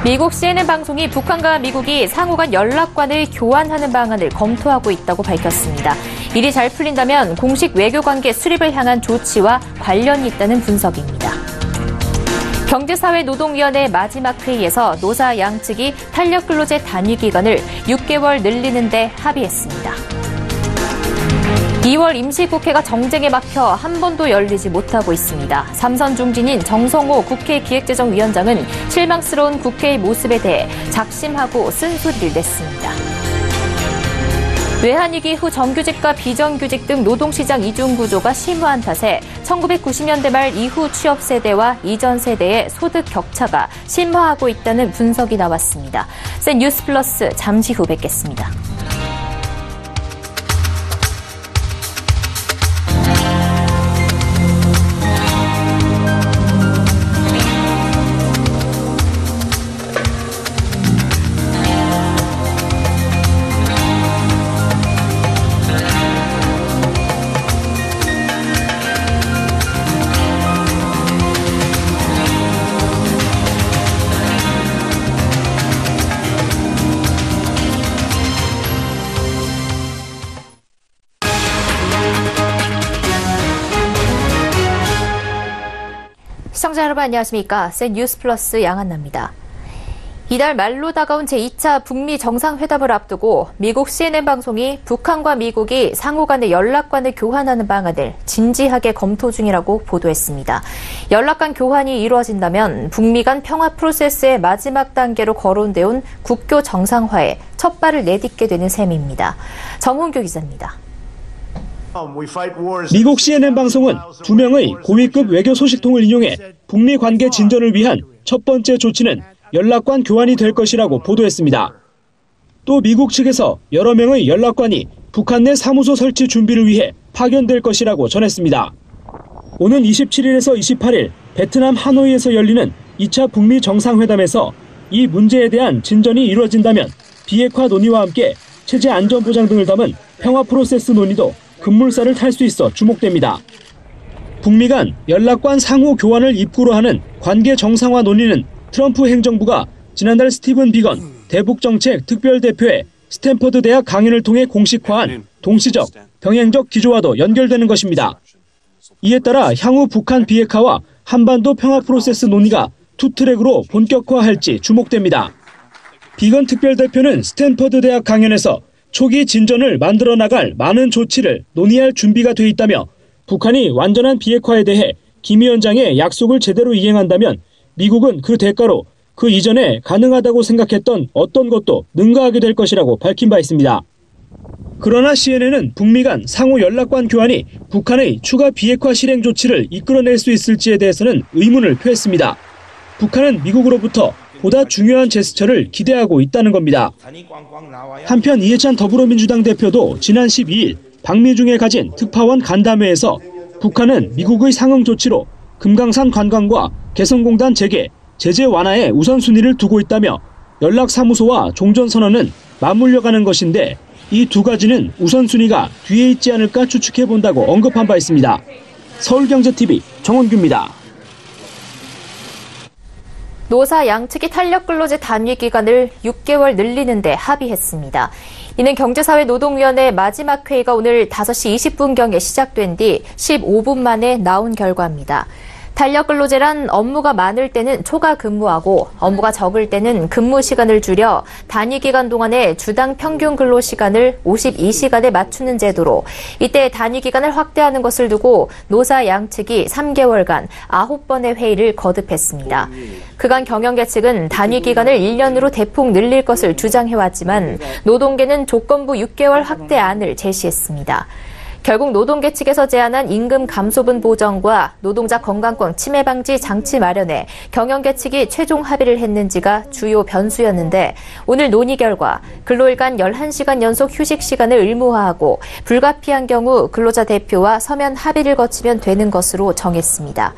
미국 CNN 방송이 북한과 미국이 상호 간 연락관을 교환하는 방안을 검토하고 있다고 밝혔습니다. 일이 잘 풀린다면 공식 외교관계 수립을 향한 조치와 관련이 있다는 분석입니다. 경제사회노동위원회 마지막 회의에서 노사 양측이 탄력근로제 단위 기간을 6개월 늘리는 데 합의했습니다. 2월 임시국회가 정쟁에 막혀 한 번도 열리지 못하고 있습니다. 삼선 중진인 정성호 국회 기획재정위원장은 실망스러운 국회의 모습에 대해 작심하고 쓴소리를 냈습니다. 외환위기 후 정규직과 비정규직 등 노동시장 이중구조가 심화한 탓에 1990년대 말 이후 취업세대와 이전 세대의 소득 격차가 심화하고 있다는 분석이 나왔습니다. 센 뉴스 플러스 잠시 후 뵙겠습니다. 시청자 여러분 안녕하십니까? 센 뉴스 플러스 양한나입니다. 이달 말로 다가온 제2차 북미 정상회담을 앞두고 미국 CNN 방송이 북한과 미국이 상호 간의 연락관을 교환하는 방안을 진지하게 검토 중이라고 보도했습니다. 연락관 교환이 이루어진다면 북미 간 평화 프로세스의 마지막 단계로 거론되어 온 국교 정상화에 첫 발을 내딛게 되는 셈입니다. 정훈교 기자입니다. 미국 CNN 방송은 2명의 고위급 외교 소식통을 인용해 북미 관계 진전을 위한 첫 번째 조치는 연락관 교환이 될 것이라고 보도했습니다. 또 미국 측에서 여러 명의 연락관이 북한 내 사무소 설치 준비를 위해 파견될 것이라고 전했습니다. 오는 27일에서 28일 베트남 하노이에서 열리는 2차 북미 정상회담에서 이 문제에 대한 진전이 이루어진다면 비핵화 논의와 함께 체제 안전 보장 등을 담은 평화 프로세스 논의도 급물살을 탈 수 있어 주목됩니다. 북미 간 연락관 상호 교환을 입구로 하는 관계 정상화 논의는 트럼프 행정부가 지난달 스티븐 비건 대북정책 특별대표의 스탠퍼드 대학 강연을 통해 공식화한 동시적, 병행적 기조와도 연결되는 것입니다. 이에 따라 향후 북한 비핵화와 한반도 평화 프로세스 논의가 투트랙으로 본격화할지 주목됩니다. 비건 특별대표는 스탠퍼드 대학 강연에서 초기 진전을 만들어 나갈 많은 조치를 논의할 준비가 돼 있다며 북한이 완전한 비핵화에 대해 김 위원장의 약속을 제대로 이행한다면 미국은 그 대가로 그 이전에 가능하다고 생각했던 어떤 것도 능가하게 될 것이라고 밝힌 바 있습니다. 그러나 CNN은 북미 간 상호 연락관 교환이 북한의 추가 비핵화 실행 조치를 이끌어낼 수 있을지에 대해서는 의문을 표했습니다. 북한은 미국으로부터 보다 중요한 제스처를 기대하고 있다는 겁니다. 한편 이해찬 더불어민주당 대표도 지난 12일 방미중에 가진 특파원 간담회에서 북한은 미국의 상응 조치로 금강산 관광과 개성공단 재개, 제재 완화에 우선순위를 두고 있다며 연락사무소와 종전선언은 맞물려가는 것인데 이 두 가지는 우선순위가 뒤에 있지 않을까 추측해본다고 언급한 바 있습니다. 서울경제TV 정원규입니다. 노사 양측이 탄력근로제 단위 기간을 6개월 늘리는 데 합의했습니다. 이는 경제사회노동위원회 마지막 회의가 오늘 5시 20분경에 시작된 뒤 15분 만에 나온 결과입니다. 탄력근로제란 업무가 많을 때는 초과 근무하고 업무가 적을 때는 근무 시간을 줄여 단위 기간 동안의 주당 평균 근로 시간을 52시간에 맞추는 제도로 이때 단위 기간을 확대하는 것을 두고 노사 양측이 3개월간 9번의 회의를 거듭했습니다. 그간 경영계 측은 단위 기간을 1년으로 대폭 늘릴 것을 주장해왔지만 노동계는 조건부 6개월 확대안을 제시했습니다. 결국 노동계 측에서 제안한 임금 감소분 보전과 노동자 건강권 침해 방지 장치 마련에 경영계 측이 최종 합의를 했는지가 주요 변수였는데 오늘 논의 결과 근로일간 11시간 연속 휴식 시간을 의무화하고 불가피한 경우 근로자 대표와 서면 합의를 거치면 되는 것으로 정했습니다.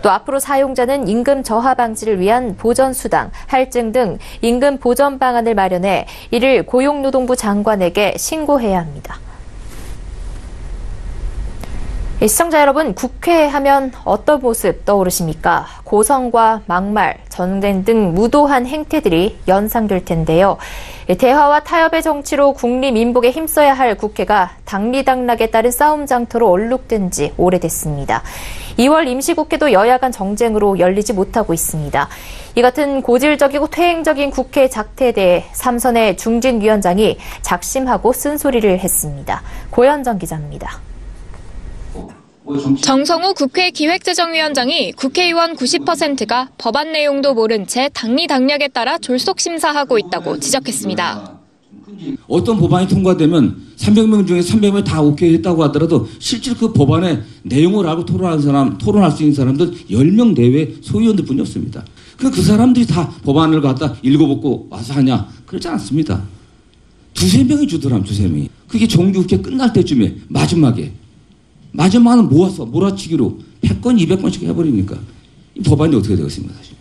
또 앞으로 사용자는 임금 저하 방지를 위한 보전수당, 할증 등 임금 보전 방안을 마련해 이를 고용노동부 장관에게 신고해야 합니다. 시청자 여러분, 국회 하면 어떤 모습 떠오르십니까? 고성과 막말, 전쟁 등 무도한 행태들이 연상될 텐데요. 대화와 타협의 정치로 국립민복에 힘써야 할 국회가 당리당락에 따른 싸움 장터로 얼룩된 지 오래됐습니다. 2월 임시국회도 여야 간 정쟁으로 열리지 못하고 있습니다. 이 같은 고질적이고 퇴행적인 국회 작태에 대해 삼선의 중진위원장이 작심하고 쓴소리를 했습니다. 고현정 기자입니다. 정성우 국회 기획재정위원장이 국회의원 90%가 법안 내용도 모른 채 당리당략에 따라 졸속 심사하고 있다고 지적했습니다. 어떤 법안이 통과되면 300명 중에 300명 다 오케이 했다고 하더라도 실제로 그 법안의 내용을 알고 토론할 수 있는 사람들 10명 내외 소위원들 뿐이 없습니다. 그 사람들이 다 법안을 갖다 읽어보고 와서 하냐? 그렇지 않습니다. 두세 명이 주더라면 두세 명이. 그게 정기국회 끝날 때쯤에 마지막은 모아서 몰아치기로 100건, 200건씩 해버리니까 이 법안이 어떻게 되겠습니까, 사실.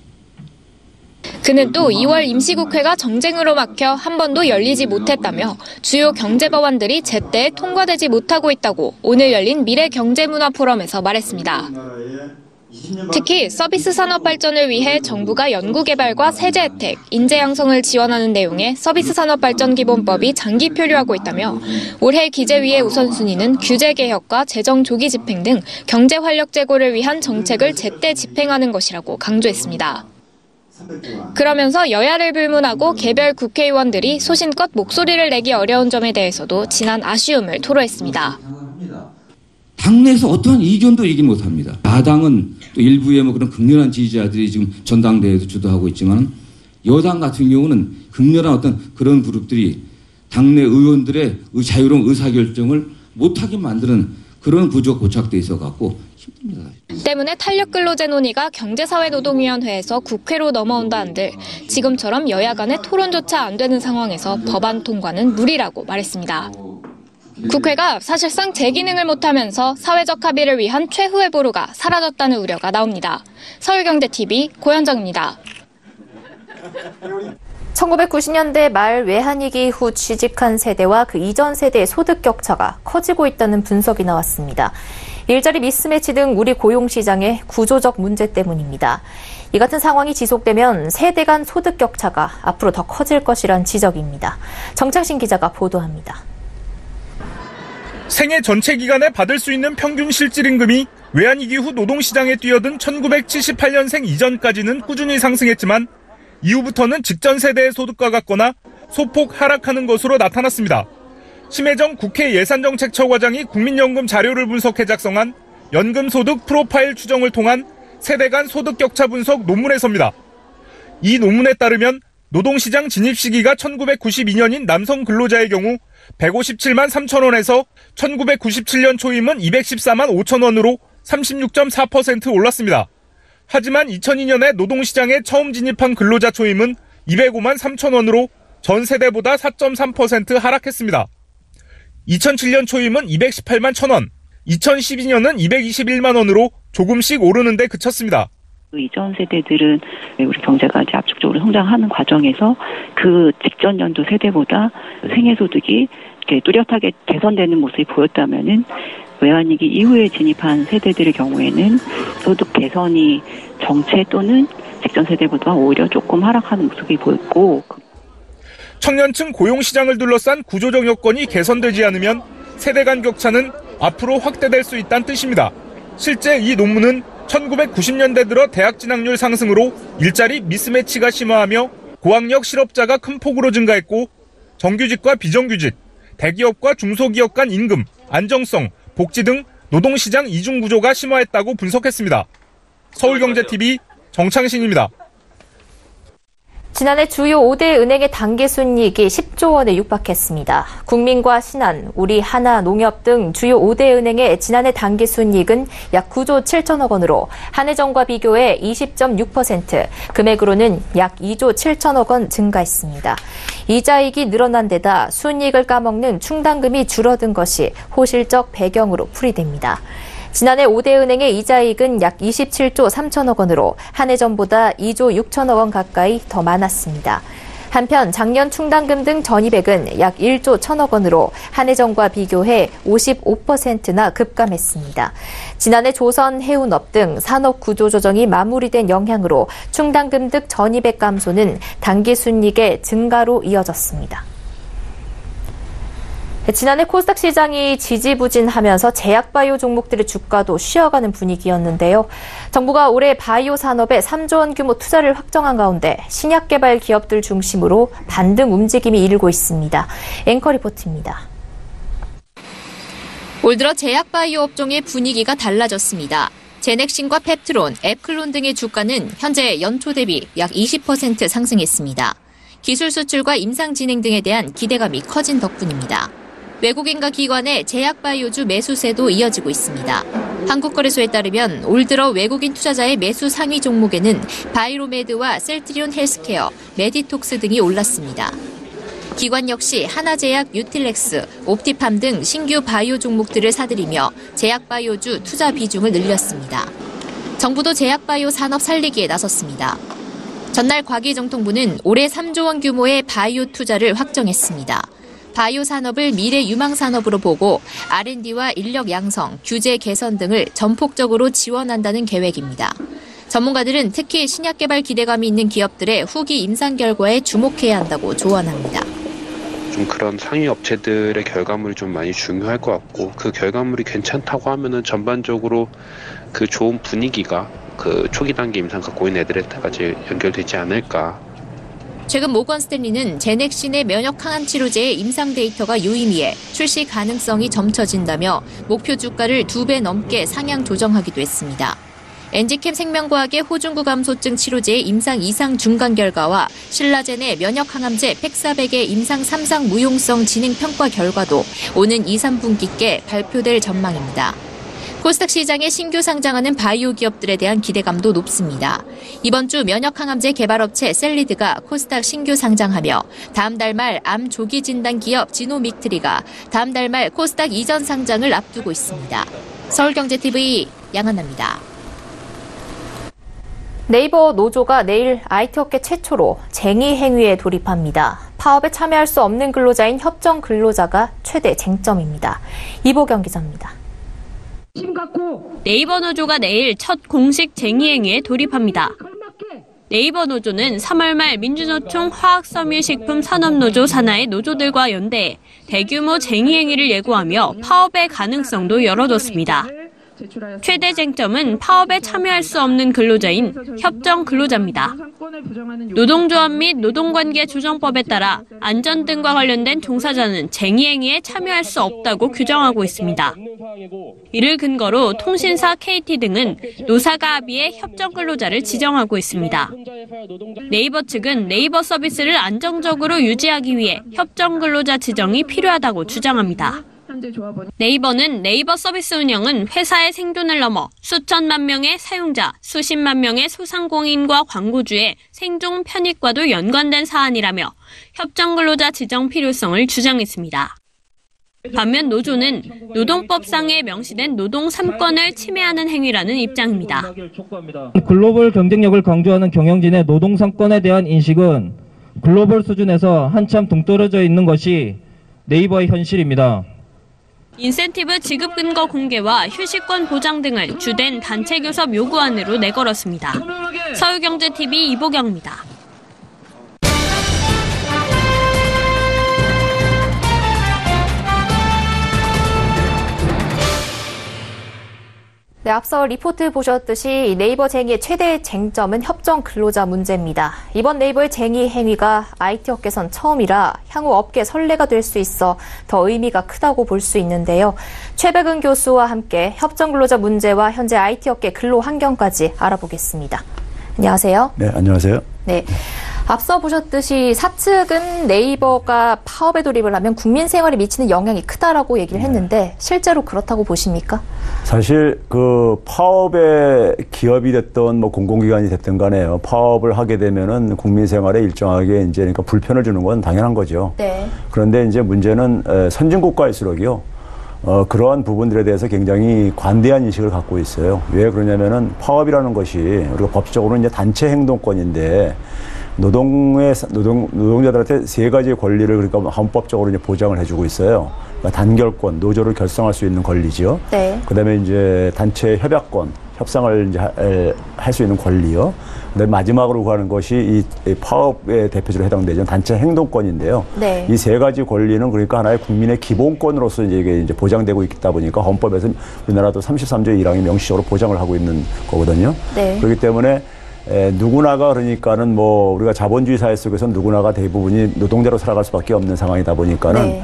그는 또 2월 임시국회가 정쟁으로 막혀 한 번도 열리지 못했다며 주요 경제법안들이 제때 통과되지 못하고 있다고 오늘 열린 미래경제문화포럼에서 말했습니다. 특히 서비스 산업 발전을 위해 정부가 연구개발과 세제 혜택, 인재 양성을 지원하는 내용의 서비스 산업 발전 기본법이 장기 표류하고 있다며 올해 기재위의 우선순위는 규제 개혁과 재정 조기 집행 등 경제 활력 제고를 위한 정책을 제때 집행하는 것이라고 강조했습니다. 그러면서 여야를 불문하고 개별 국회의원들이 소신껏 목소리를 내기 어려운 점에 대해서도 지난 아쉬움을 토로했습니다. 당내에서 어떠한 이견도 이기지 못합니다. 야당은 또 일부의 그런 극렬한 지지자들이 지금 전당대회도 주도하고 있지만 여당 같은 경우는 극렬한 어떤 그런 그룹들이 당내 의원들의 자유로운 의사결정을 못하게 만드는 그런 구조가 고착돼 있어갖고 힘듭니다. 때문에 탄력근로제 논의가 경제사회노동위원회에서 국회로 넘어온다 한들 지금처럼 여야 간의 토론조차 안 되는 상황에서 법안 통과는 무리라고 말했습니다. 국회가 사실상 제 기능을 못하면서 사회적 합의를 위한 최후의 보루가 사라졌다는 우려가 나옵니다. 서울경제TV 고현정입니다. 1990년대 말 외환위기 이후 취직한 세대와 그 이전 세대의 소득 격차가 커지고 있다는 분석이 나왔습니다. 일자리 미스매치 등 우리 고용시장의 구조적 문제 때문입니다. 이 같은 상황이 지속되면 세대 간 소득 격차가 앞으로 더 커질 것이란 지적입니다. 정창신 기자가 보도합니다. 생애 전체 기간에 받을 수 있는 평균 실질임금이 외환위기 후 노동시장에 뛰어든 1978년생 이전까지는 꾸준히 상승했지만 이후부터는 직전 세대의 소득과 같거나 소폭 하락하는 것으로 나타났습니다. 심혜정 국회 예산정책처과장이 국민연금 자료를 분석해 작성한 연금소득 프로파일 추정을 통한 세대 간 소득 격차 분석 논문에서입니다. 이 논문에 따르면 노동시장 진입 시기가 1992년인 남성 근로자의 경우 157만 3천 원에서 1997년 초임은 214만 5천 원으로 36.4% 올랐습니다. 하지만 2002년에 노동시장에 처음 진입한 근로자 초임은 205만 3천 원으로 전 세대보다 4.3% 하락했습니다. 2007년 초임은 218만 1천 원, 2012년은 221만 원으로 조금씩 오르는 데 그쳤습니다. 이전 세대들은 우리 경제가 이제 압축적으로 성장하는 과정에서 그 직전 연도 세대보다 생애소득이 이렇게 뚜렷하게 개선되는 모습이 보였다면은 외환위기 이후에 진입한 세대들의 경우에는 소득 개선이 정체 또는 직전 세대보다 오히려 조금 하락하는 모습이 보였고, 청년층 고용시장을 둘러싼 구조적 여건이 개선되지 않으면 세대 간 격차는 앞으로 확대될 수 있다는 뜻입니다. 실제 이 논문은 1990년대 들어 대학 진학률 상승으로 일자리 미스매치가 심화하며 고학력 실업자가 큰 폭으로 증가했고 정규직과 비정규직, 대기업과 중소기업 간 임금, 안정성, 복지 등 노동시장 이중 구조가 심화했다고 분석했습니다. 서울경제TV 정창신입니다. 지난해 주요 5대 은행의 단기순이익이 10조 원에 육박했습니다. 국민과 신한, 우리하나농협 등 주요 5대 은행의 지난해 단기순이익은 약 9조 7천억 원으로 한 해 전과 비교해 20.6%, 금액으로는 약 2조 7천억 원 증가했습니다. 이자익이 늘어난 데다 순이익을 까먹는 충당금이 줄어든 것이 호실적 배경으로 풀이됩니다. 지난해 5대 은행의 이자이익은 약 27조 3천억 원으로 한 해 전보다 2조 6천억 원 가까이 더 많았습니다. 한편 작년 충당금 등 전입액은 약 1조 1천억 원으로 한 해 전과 비교해 55%나 급감했습니다. 지난해 조선, 해운업 등 산업 구조 조정이 마무리된 영향으로 충당금 등 전입액 감소는 당기순이익의 증가로 이어졌습니다. 지난해 코스닥 시장이 지지부진하면서 제약바이오 종목들의 주가도 쉬어가는 분위기였는데요. 정부가 올해 바이오 산업에 3조 원 규모 투자를 확정한 가운데 신약 개발 기업들 중심으로 반등 움직임이 일고 있습니다. 앵커 리포트입니다. 올 들어 제약바이오 업종의 분위기가 달라졌습니다. 제넥신과 펩트론, 앱클론 등의 주가는 현재 연초 대비 약 20% 상승했습니다. 기술 수출과 임상 진행 등에 대한 기대감이 커진 덕분입니다. 외국인과 기관의 제약바이오주 매수세도 이어지고 있습니다. 한국거래소에 따르면 올 들어 외국인 투자자의 매수 상위 종목에는 바이로메드와 셀트리온 헬스케어, 메디톡스 등이 올랐습니다. 기관 역시 하나제약, 뉴틸렉스, 옵티팜 등 신규 바이오 종목들을 사들이며 제약바이오주 투자 비중을 늘렸습니다. 정부도 제약바이오 산업 살리기에 나섰습니다. 전날 과기정통부는 올해 3조 원 규모의 바이오 투자를 확정했습니다. 바이오 산업을 미래 유망 산업으로 보고 R&D와 인력 양성, 규제 개선 등을 전폭적으로 지원한다는 계획입니다. 전문가들은 특히 신약 개발 기대감이 있는 기업들의 후기 임상 결과에 주목해야 한다고 조언합니다. 좀 그런 상위 업체들의 결과물이 좀 많이 중요할 것 같고 그 결과물이 괜찮다고 하면은 전반적으로 그 좋은 분위기가 그 초기 단계 임상 갖고 있는 애들한테까지 연결되지 않을까. 최근 모건 스탠리는 제넥신의 면역 항암 치료제의 임상 데이터가 유의미해 출시 가능성이 점쳐진다며 목표 주가를 2배 넘게 상향 조정하기도 했습니다. 엔지캠 생명과학의 호중구 감소증 치료제의 임상 2상 중간 결과와 신라젠의 면역 항암제 팩사백의 임상 3상 무용성 진행 평가 결과도 오는 2, 3분기께 발표될 전망입니다. 코스닥 시장에 신규 상장하는 바이오 기업들에 대한 기대감도 높습니다. 이번 주 면역 항암제 개발업체 셀리드가 코스닥 신규 상장하며 다음 달 말 암 조기 진단 기업 지노믹트리가 다음 달 말 코스닥 이전 상장을 앞두고 있습니다. 서울경제TV 양한나입니다. 네이버 노조가 내일 IT업계 최초로 쟁의 행위에 돌입합니다. 파업에 참여할 수 없는 근로자인 협정 근로자가 최대 쟁점입니다. 이보경 기자입니다. 네이버 노조가 내일 첫 공식 쟁의행위에 돌입합니다. 네이버 노조는 3월 말 민주노총 화학섬유식품 산업노조 산하의 노조들과 연대해 대규모 쟁의행위를 예고하며 파업의 가능성도 열어뒀습니다. 최대 쟁점은 파업에 참여할 수 없는 근로자인 협정 근로자입니다. 노동조합 및 노동관계 조정법에 따라 안전 등과 관련된 종사자는 쟁의행위에 참여할 수 없다고 규정하고 있습니다. 이를 근거로 통신사 KT 등은 노사가 합의해 협정 근로자를 지정하고 있습니다. 네이버 측은 네이버 서비스를 안정적으로 유지하기 위해 협정 근로자 지정이 필요하다고 주장합니다. 네이버는 네이버 서비스 운영은 회사의 생존을 넘어 수천만 명의 사용자, 수십만 명의 소상공인과 광고주의 생존 편익과도 연관된 사안이라며 협정 근로자 지정 필요성을 주장했습니다. 반면 노조는 노동법상에 명시된 노동 3권을 침해하는 행위라는 입장입니다. 글로벌 경쟁력을 강조하는 경영진의 노동 3권에 대한 인식은 글로벌 수준에서 한참 동떨어져 있는 것이 네이버의 현실입니다. 인센티브 지급 근거 공개와 휴식권 보장 등을 주된 단체 교섭 요구안으로 내걸었습니다. 서울경제TV 이보경입니다. 네, 앞서 리포트 보셨듯이 네이버 쟁의의 최대 쟁점은 협정 근로자 문제입니다. 이번 네이버의 쟁의 행위가 IT 업계선 처음이라 향후 업계 선례가 될 수 있어 더 의미가 크다고 볼 수 있는데요. 최백은 교수와 함께 협정 근로자 문제와 현재 IT 업계 근로 환경까지 알아보겠습니다. 안녕하세요. 네, 안녕하세요. 네. 앞서 보셨듯이 사측은 네이버가 파업에 돌입을 하면 국민 생활에 미치는 영향이 크다라고 얘기를 했는데 실제로 그렇다고 보십니까? 사실 그 파업에 기업이 됐던 뭐 공공기관이 됐든 간에요. 파업을 하게 되면은 국민 생활에 일정하게 이제 그러니까 불편을 주는 건 당연한 거죠. 네. 그런데 이제 문제는 선진국가일수록요. 그러한 부분들에 대해서 굉장히 관대한 인식을 갖고 있어요. 왜 그러냐면은 파업이라는 것이 우리가 법적으로는 이제 단체 행동권인데 노동자들한테 세 가지의 권리를 그러니까 헌법적으로 이제 보장을 해주고 있어요. 그러니까 단결권, 노조를 결성할 수 있는 권리지요. 네. 그다음에 이제 단체 협약권, 협상을 이제 할 수 있는 권리요. 그다음에 마지막으로 구하는 것이 이 파업에 대표적으로 해당되죠. 단체 행동권인데요. 네. 이 세 가지 권리는 그러니까 하나의 국민의 기본권으로서 이게 이제 보장되고 있다 보니까 헌법에서 우리나라도 33조 1항이 명시적으로 보장을 하고 있는 거거든요. 네. 그렇기 때문에 누구나가 그러니까는 뭐 우리가 자본주의 사회 속에서 누구나가 대부분이 노동자로 살아갈 수밖에 없는 상황이다 보니까는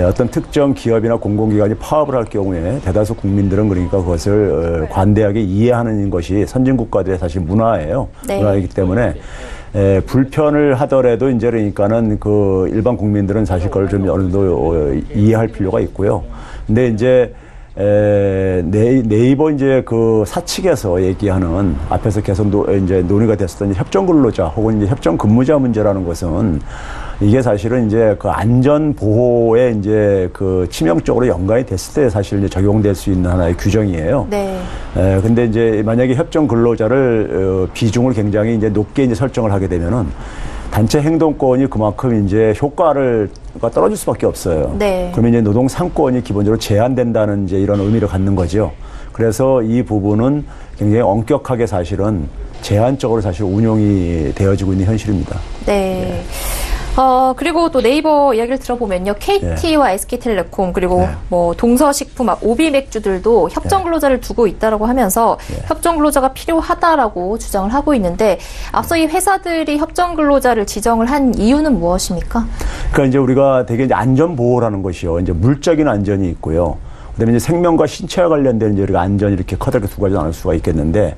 어떤 특정 기업이나 공공기관이 파업을 할 경우에 대다수 국민들은 그러니까 그것을 관대하게 이해하는 것이 선진국가들의 사실 문화예요. 네. 문화이기 때문에 불편을 하더라도 이제 그러니까는 그 일반 국민들은 사실 그걸 좀 어느 정도 이해할 필요가 있고요. 근데 이제 네이버 이제 그 사측에서 얘기하는 앞에서 계속 이제 논의가 됐었던 협정 근로자 혹은 이제 협정 근무자 문제라는 것은 이게 사실은 이제 그 안전 보호에 이제 그 치명적으로 연관이 됐을 때 사실 이제 적용될 수 있는 하나의 규정이에요. 네. 근데 이제 만약에 협정 근로자를 비중을 굉장히 이제 높게 이제 설정을 하게 되면은 단체 행동권이 그만큼 이제 효과가 떨어질 수밖에 없어요. 네. 그러면 이제 노동 상권이 기본적으로 제한된다는 이제 이런 의미를 갖는 거죠. 그래서 이 부분은 굉장히 엄격하게 사실은 제한적으로 사실 운용이 되어지고 있는 현실입니다. 네. 그리고 또 네이버 이야기를 들어보면요. KT와 SK텔레콤 그리고 뭐 동서식품, 오비맥주들도 협정 근로자를 두고 있다라고 하면서 협정 근로자가 필요하다라고 주장을 하고 있는데 앞서 이 회사들이 협정 근로자를 지정을 한 이유는 무엇입니까? 그러니까 이제 우리가 되게 이제 안전 보호라는 것이요. 이제 물적인 안전이 있고요. 그다음에 이제 생명과 신체와 관련된 이제 우리가 안전이 이렇게 커다랗게 두 가지 나눌 수가 있겠는데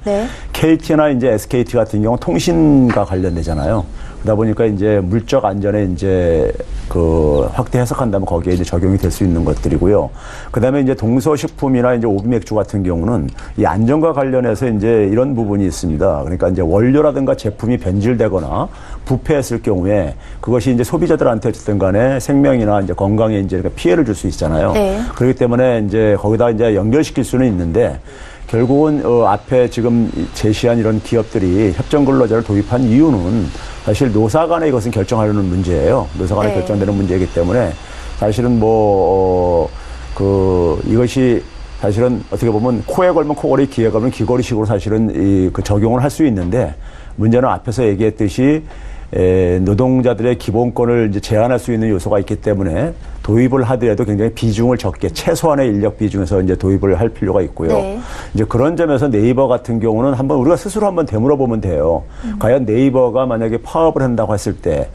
KT나 이제 SKT 같은 경우 통신과 관련되잖아요. 그러다 보니까 이제 물적 안전에 이제 그 확대 해석한다면 거기에 이제 적용이 될 수 있는 것들이고요. 그다음에 이제 동서식품이나 이제 오비맥주 같은 경우는 이 안전과 관련해서 이제 이런 부분이 있습니다. 그러니까 이제 원료라든가 제품이 변질되거나 부패했을 경우에 그것이 이제 소비자들한테 어쨌든 간에 생명이나 이제 건강에 이제 피해를 줄 수 있잖아요. 네. 그렇기 때문에 이제 거기다 이제 연결시킬 수는 있는데 결국은 앞에 지금 제시한 이런 기업들이 협정 근로자를 도입한 이유는 사실 노사 간에 이것은 결정하려는 문제예요. 노사 간에 결정되는 문제이기 때문에 사실은 이것이 사실은 어떻게 보면 코에 걸면 코걸이, 귀에 걸면 귀걸이식으로 사실은 그 적용을 할 수 있는데 문제는 앞에서 얘기했듯이 노동자들의 기본권을 이제 제한할 수 있는 요소가 있기 때문에 도입을 하더라도 굉장히 비중을 적게 최소한의 인력 비중에서 이제 도입을 할 필요가 있고요. 이제 그런 점에서 네이버 같은 경우는 우리가 스스로 한번 되물어보면 돼요. 과연 네이버가 만약에 파업을 한다고 했을 때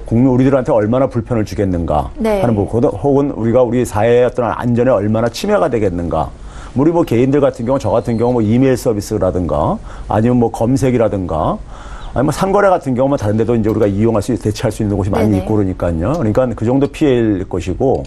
우리들한테 얼마나 불편을 주겠는가 하는 부분, 혹은 우리 사회의 어떤 안전에 얼마나 침해가 되겠는가. 우리 개인들 같은 경우, 저 같은 경우 이메일 서비스라든가 아니면 검색이라든가 아니 상거래 같은 경우는 다른 데도 이제 우리가 이용할 수 대체할 수 있는 곳이 많이 있고 그러니까요. 그러니까 그 정도 피해일 것이고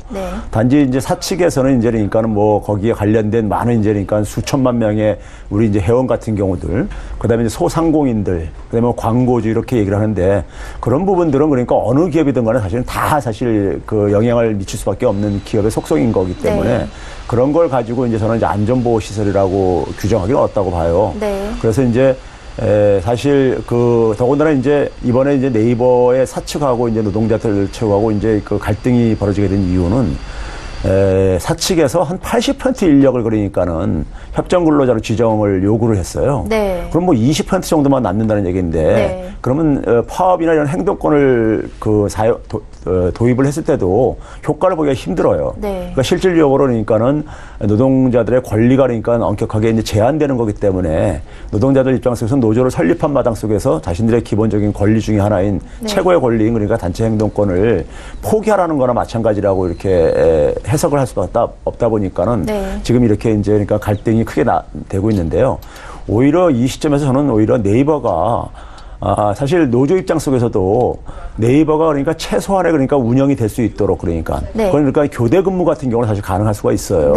단지 이제 사측에서는 이제 그러니까는 거기에 관련된 많은 이제 그러니까 수천만 명의 우리 이제 회원 같은 경우들, 그다음에 이제 소상공인들, 그다음에 광고주 이렇게 얘기를 하는데 그런 부분들은 그러니까 어느 기업이든 간에 사실은 다 사실 그 영향을 미칠 수밖에 없는 기업의 속성인 거기 때문에 그런 걸 가지고 이제 저는 이제 안전보호 시설이라고 규정하기는 어렵다고 봐요. 그래서 이제 사실 더군다나 이제 이번에 이제 네이버의 사측하고 이제 노동자들 측하고 이제 그 갈등이 벌어지게 된 이유는 사측에서 한 80% 인력을 그러니까는 협정 근로자로 지정을 요구를 했어요. 그럼 20% 정도만 남는다는 얘기인데 그러면 파업이나 이런 행동권을 도입을 했을 때도 효과를 보기가 힘들어요. 그러니까 실질적으로 그러니까는 노동자들의 권리가 그러니까 엄격하게 이제 제한되는 거기 때문에 노동자들 입장에서는 노조를 설립한 마당 속에서 자신들의 기본적인 권리 중에 하나인 최고의 권리인 그러니까 단체 행동권을 포기하라는 거나 마찬가지라고 이렇게 해석을 할 수밖에 없다 보니까는 지금 이렇게 이제 그러니까 갈등이 크게 되고 있는데요. 오히려 이 시점에서 저는 오히려 네이버가 사실 노조 입장 속에서도 네이버가 그러니까 최소한의 그러니까 운영이 될 수 있도록 그러니까 교대 근무 같은 경우는 사실 가능할 수가 있어요.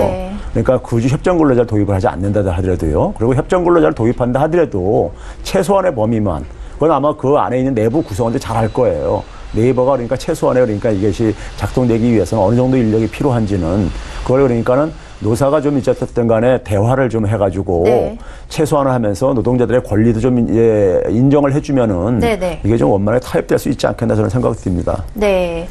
그러니까 굳이 협정 근로자를 도입을 하지 않는다 하더라도요. 그리고 협정 근로자를 도입한다 하더라도 최소한의 범위만 그건 아마 그 안에 있는 내부 구성원들이 잘 알 거예요. 네이버가 그러니까 최소한의 그러니까 이것이 작동되기 위해서는 어느 정도 인력이 필요한지는 그걸 그러니까는 노사가 좀 어쨌든 간에 대화를 좀 해가지고 네. 최소화하면서 노동자들의 권리도 좀 인정을 해주면은 네네. 이게 좀 원만하게 타협될 수 있지 않겠나 저는 생각이 듭니다. 네.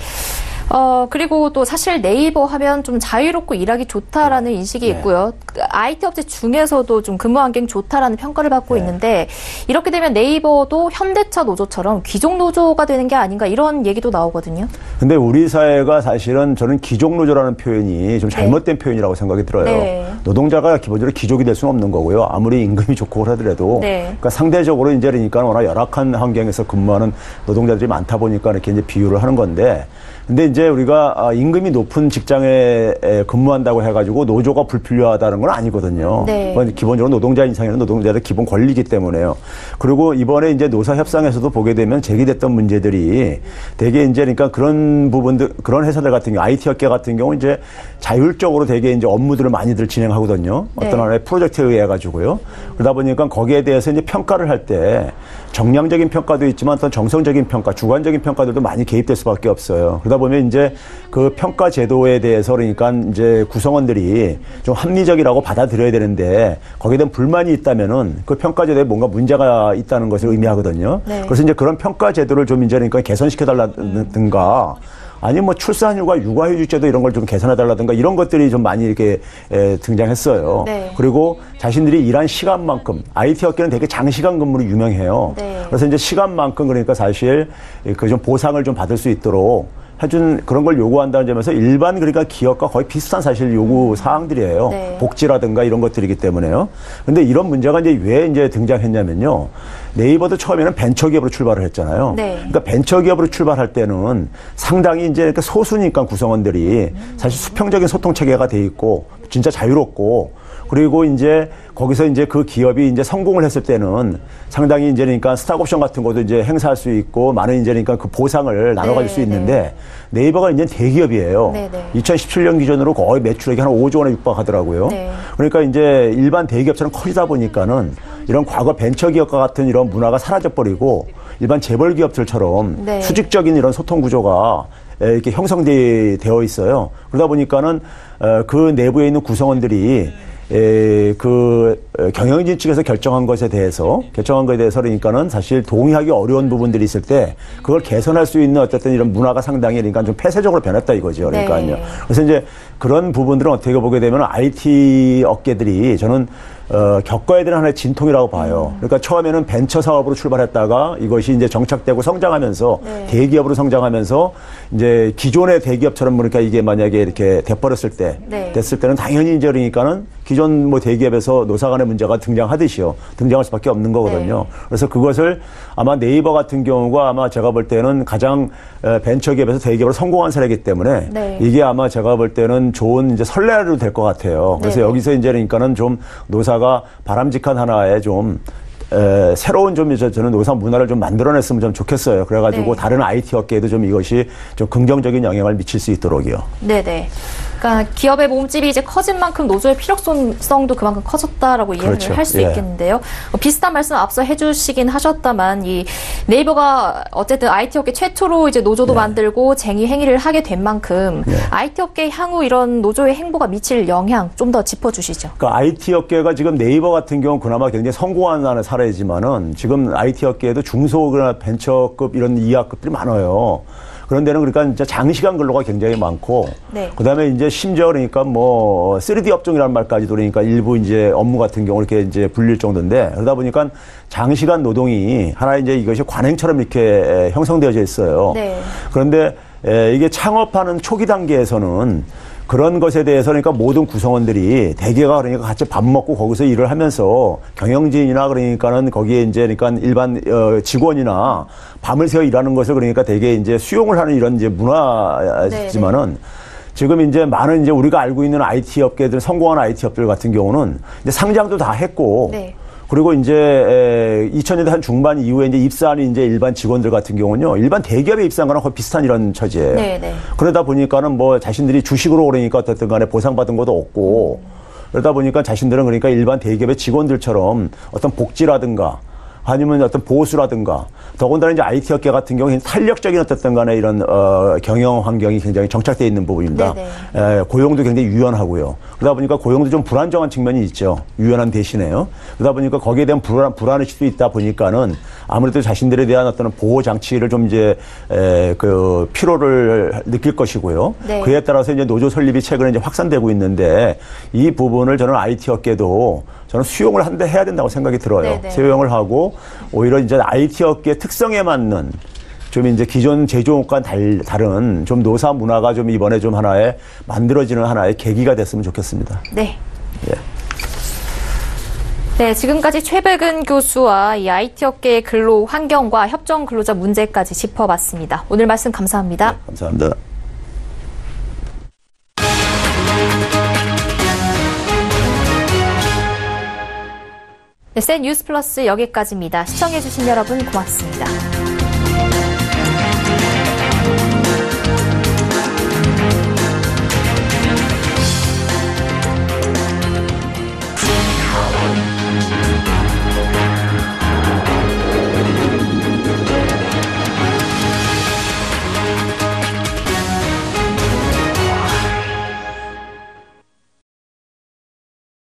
그리고 또 사실 네이버 하면 좀 자유롭고 일하기 좋다라는 인식이 있고요. IT 업체 중에서도 좀 근무 환경 좋다라는 평가를 받고 있는데 이렇게 되면 네이버도 현대차 노조처럼 귀족 노조가 되는 게 아닌가 이런 얘기도 나오거든요. 근데 우리 사회가 사실은 저는 귀족 노조라는 표현이 좀 잘못된 표현이라고 생각이 들어요. 네. 노동자가 기본적으로 귀족이 될 수는 없는 거고요. 아무리 임금이 좋고 하더라도 그러니까 상대적으로 이제 그러니까 워낙 열악한 환경에서 근무하는 노동자들이 많다 보니까 이렇게 이제 비유를 하는 건데 근데 이제 우리가 임금이 높은 직장에 근무한다고 해가지고 노조가 불필요하다는 건 아니거든요. 네. 기본적으로 노동자 인상에는 노동자의 기본 권리이기 때문에요. 그리고 이번에 이제 노사 협상에서도 보게 되면 제기됐던 문제들이 되게 이제 그러니까 그런 부분들, 그런 회사들 같은 경우, IT 업계 같은 경우 이제 자율적으로 되게 이제 업무들을 많이들 진행하거든요. 어떤 하나의 프로젝트에 의해 가지고요. 그러다 보니까 거기에 대해서 이제 평가를 할 때 정량적인 평가도 있지만 어떤 정성적인 평가, 주관적인 평가들도 많이 개입될 수밖에 없어요. 그러다 보면 이제 그 평가 제도에 대해서 그러니까 이제 구성원들이 좀 합리적이라고 받아들여야 되는데 거기에 대한 불만이 있다면은 그 평가 제도에 뭔가 문제가 있다는 것을 의미하거든요. 네. 그래서 이제 그런 평가 제도를 좀 이제 그러니까 개선시켜달라든가 아니면 뭐 출산휴가, 육아휴직제도 이런 걸 좀 개선해달라든가 이런 것들이 좀 많이 이렇게 등장했어요. 네. 그리고 자신들이 일한 시간만큼 IT 업계는 되게 장시간 근무로 유명해요. 네. 그래서 이제 시간만큼 그러니까 사실 그 좀 보상을 좀 받을 수 있도록 해준 그런 걸 요구한다는 점에서 일반 그러니까 기업과 거의 비슷한 사실 요구 사항들이에요. 네. 복지라든가 이런 것들이기 때문에요. 근데 이런 문제가 이제 왜 이제 등장했냐면요. 네이버도 처음에는 벤처기업으로 출발을 했잖아요. 네. 그러니까 벤처기업으로 출발할 때는 상당히 이제 그러니까 소수니까 구성원들이 사실 수평적인 소통 체계가 돼 있고 진짜 자유롭고 그리고 이제 거기서 이제 그 기업이 이제 성공을 했을 때는 상당히 이제 그러니까 스탁옵션 같은 것도 이제 행사할 수 있고 많은 이제 그러니까 그 보상을 나눠가질 수 있는데 네이버가 이제 대기업이에요. 2017년 기준으로 거의 매출액이 한 5조 원에 육박하더라고요. 네. 그러니까 이제 일반 대기업처럼 커지다 보니까는 이런 과거 벤처기업과 같은 이런 문화가 사라져버리고 일반 재벌기업들처럼 수직적인 이런 소통 구조가 이렇게 형성되어 있어요. 그러다 보니까는 그 내부에 있는 구성원들이 그 경영진 측에서 결정한 것에 대해서 그러니까는 사실 동의하기 어려운 부분들이 있을 때 그걸 개선할 수 있는 어쨌든 이런 문화가 상당히 그러니까 좀 폐쇄적으로 변했다 이거죠. 그러니까요. 네. 그래서 이제 그런 부분들은 어떻게 보게 되면 IT 업계들이 저는 겪어야 되는 하나의 진통이라고 봐요. 그러니까 처음에는 벤처 사업으로 출발했다가 이것이 이제 정착되고 성장하면서 대기업으로 성장하면서 이제 기존의 대기업처럼 그러니까 이게 만약에 이렇게 돼버렸을 때 됐을 때는 당연히 이제 그러니까는 기존 뭐 대기업에서 노사 간의 문제가 등장할 수밖에 없는 거거든요. 그래서 그것을 아마 네이버 같은 경우가 아마 제가 볼 때는 가장 벤처기업에서 대기업으로 성공한 사례이기 때문에 이게 아마 제가 볼 때는 좋은 이제 선례로 될 것 같아요. 그래서 여기서 이제 그러니까는 좀 노사가 바람직한 하나의 좀 새로운 좀 저는 노사 문화를 좀 만들어냈으면 좀 좋겠어요. 그래가지고 다른 IT 업계에도 좀 이것이 좀 긍정적인 영향을 미칠 수 있도록요. 네네. 그러니까 기업의 몸집이 이제 커진 만큼 노조의 필요성도 그만큼 커졌다라고 이해를 할 수 있겠는데요. 비슷한 말씀 앞서 해주시긴 하셨다만 이 네이버가 어쨌든 IT 업계 최초로 이제 노조도 만들고 쟁의 행위를 하게 된 만큼 IT 업계 향후 이런 노조의 행보가 미칠 영향 좀 더 짚어주시죠. 그러니까 IT 업계가 지금 네이버 같은 경우 그나마 굉장히 성공한 하는 사례지만은 지금 IT 업계에도 중소나 벤처급 이런 이하급들이 많아요. 그런 데는 그러니까 진짜 장시간 근로가 굉장히 많고, 그다음에 이제 심지어 그러니까 뭐 3D 업종이라는 말까지도 그러니까 일부 이제 업무 같은 경우 이렇게 이제 불릴 정도인데 그러다 보니까 장시간 노동이 하나의 이제 이것이 관행처럼 이렇게 형성되어져 있어요. 그런데 이게 창업하는 초기 단계에서는 그런 것에 대해서 그러니까 모든 구성원들이 대개가 그러니까 같이 밥 먹고 거기서 일을 하면서 경영진이나 그러니까는 거기에 이제 그러니까 일반 직원이나 밤을 새워 일하는 것을 그러니까 대개 이제 수용을 하는 이런 이제 문화지만은 지금 이제 많은 이제 우리가 알고 있는 IT 업계들 성공한 IT 업들 같은 경우는 이제 상장도 다 했고 그리고 이제 2000년대 한 중반 이후에 이제 입사한 이제 일반 직원들 같은 경우는요, 일반 대기업에 입사한 거랑 거의 비슷한 이런 처지예요. 그러다 보니까는 뭐 자신들이 주식으로 그러니까 어쨌든 간에 보상받은 것도 없고, 그러다 보니까 자신들은 그러니까 일반 대기업의 직원들처럼 어떤 복지라든가 아니면 어떤 보수라든가 더군다나 이제 IT 업계 같은 경우는 탄력적인 어떤 간에 이런 경영 환경이 굉장히 정착되어 있는 부분입니다. 고용도 굉장히 유연하고요. 그러다 보니까 고용도 좀 불안정한 측면이 있죠. 유연한 대신에요. 그러다 보니까 거기에 대한 불안의식도 있다 보니까는 아무래도 자신들에 대한 어떤 보호 장치를 좀 이제 그 필요를 느낄 것이고요. 네. 그에 따라서 이제 노조 설립이 최근에 이제 확산되고 있는데 이 부분을 저는 IT 업계도 저는 수용을 해야 된다고 생각이 들어요. 네네. 수용을 하고 오히려 이제 IT 업계 특성에 맞는 좀 이제 기존 제조업과는 다른 좀 노사 문화가 좀 이번에 좀 하나의 만들어지는 하나의 계기가 됐으면 좋겠습니다. 네. 예. 네, 지금까지 최백은 교수와 이 IT 업계의 근로 환경과 협정 근로자 문제까지 짚어봤습니다. 오늘 말씀 감사합니다. 네, 감사합니다. 네, 센 뉴스 플러스 여기까지입니다. 시청해주신 여러분 고맙습니다.